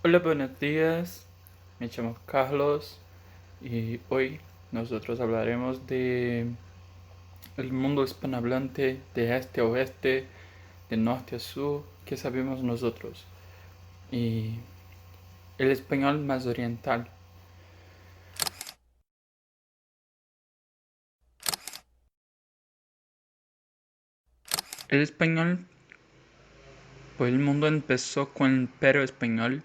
Hola, buenos días. Me llamo Carlos y hoy nosotros hablaremos de el mundo hispanohablante de este a oeste, de norte a sur, que sabemos nosotros, y el español más oriental. El español, pues el mundo empezó con el Imperio Español,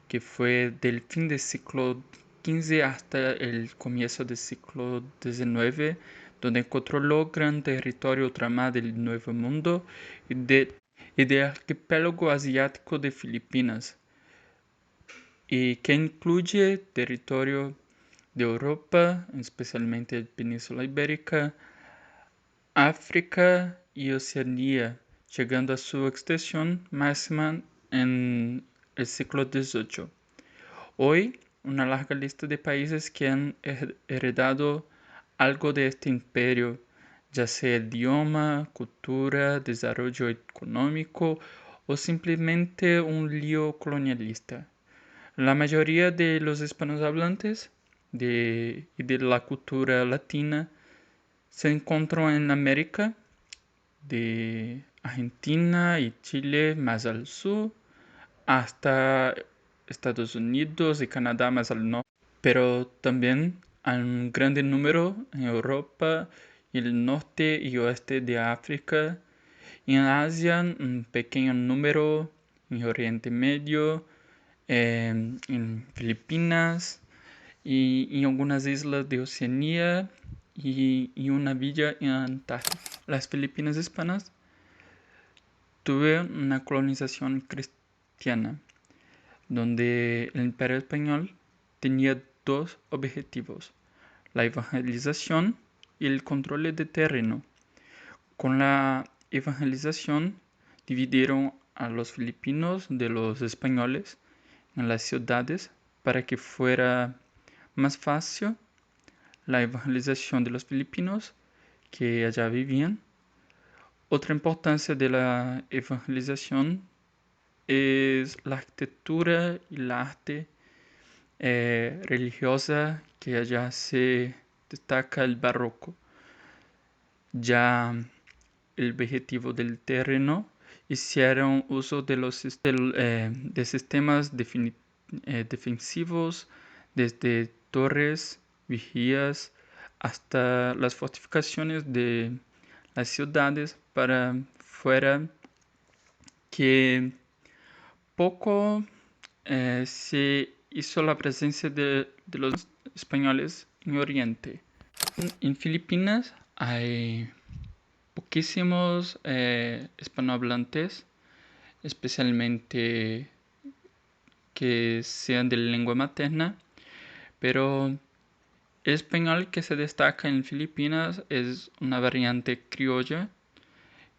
que fue del fin del siglo XV hasta el comienzo del siglo XIX, donde controló gran territorio ultramar del Nuevo Mundo y del archipiélago asiático de Filipinas, y que incluye territorio de Europa, especialmente la Península Ibérica, África y Oceanía, llegando a su extensión máxima en el siglo XVIII. Hoy, una larga lista de países que han heredado algo de este imperio, ya sea idioma, cultura, desarrollo económico o simplemente un lío colonialista. La mayoría de los hispanohablantes y de la cultura latina se encuentran en América, de Argentina y Chile más al sur, hasta Estados Unidos y Canadá más al norte, pero también hay un grande número en Europa y el norte y oeste de África, y en Asia un pequeño número en Oriente Medio, en Filipinas y algunas islas de Oceanía y una villa en Antártida. Las Filipinas hispanas tuvieron una colonización cristiana, donde el Imperio Español tenía dos objetivos: la evangelización y el control de terreno. Con la evangelización dividieron a los filipinos de los españoles en las ciudades para que fuera más fácil la evangelización de los filipinos que allá vivían. Otra importancia de la evangelización es la arquitectura y el arte religiosa, que allá se destaca el barroco. Ya el objetivo del terreno hicieron uso de de sistemas defensivos, desde torres, vigías, hasta las fortificaciones de las ciudades para fuera, que poco se hizo la presencia de los españoles en Oriente. En Filipinas hay poquísimos hispanohablantes, especialmente que sean de lengua materna, pero el español que se destaca en Filipinas es una variante criolla,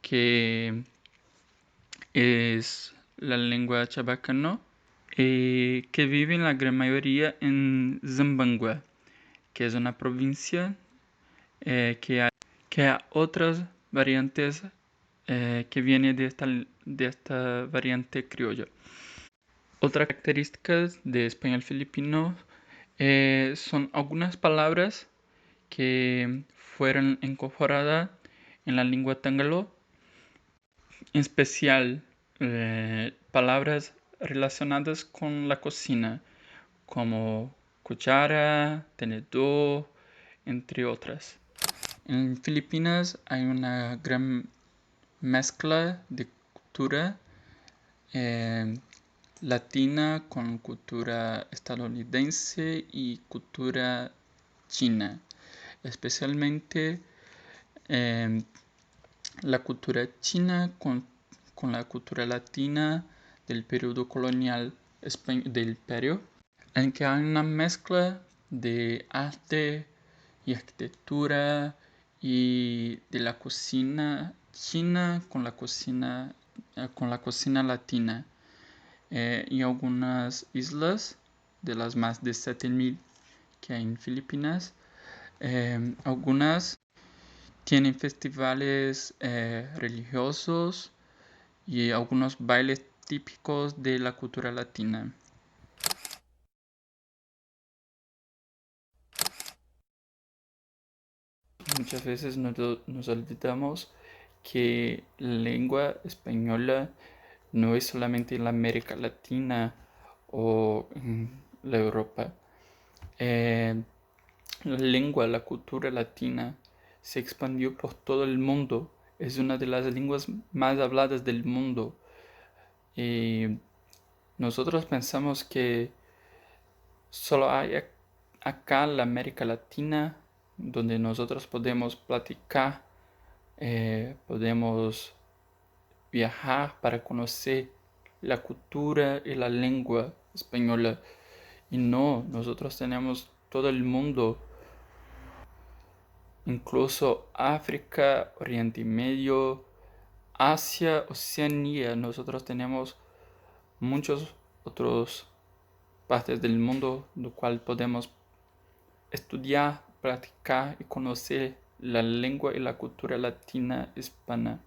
que es la lengua chabacano, que vive en la gran mayoría en Zamboanga, que es una provincia que hay otras variantes que vienen de esta variante criolla. Otra característica de español filipino son algunas palabras que fueron incorporadas en la lengua tagalog, en especial palabras relacionadas con la cocina, como cuchara, tenedor, entre otras. En Filipinas hay una gran mezcla de cultura eh, latina con cultura estadounidense y cultura china, especialmente eh, la cultura china con la cultura latina del periodo colonial del imperio, en que hay una mezcla de arte y arquitectura y de la cocina china con la cocina latina. En algunas islas, de las más de 7.000 que hay en Filipinas, algunas tienen festivales religiosos y algunos bailes típicos de la cultura latina. muchas veces nos olvidamos que la lengua española no es solamente en la América Latina o en la Europa. Eh, la lengua, la cultura latina se expandió por todo el mundo. Es una de las lenguas más habladas del mundo. Y nosotros pensamos que solo hay acá en la América Latina donde nosotros podemos platicar, podemos viajar para conocer la cultura y la lengua española. Y no, nosotros tenemos todo el mundo, incluso África, Oriente Medio, Asia, Oceanía. Nosotros tenemos muchos otros partes del mundo, lo cual podemos estudiar, practicar y conocer la lengua y la cultura latina hispana.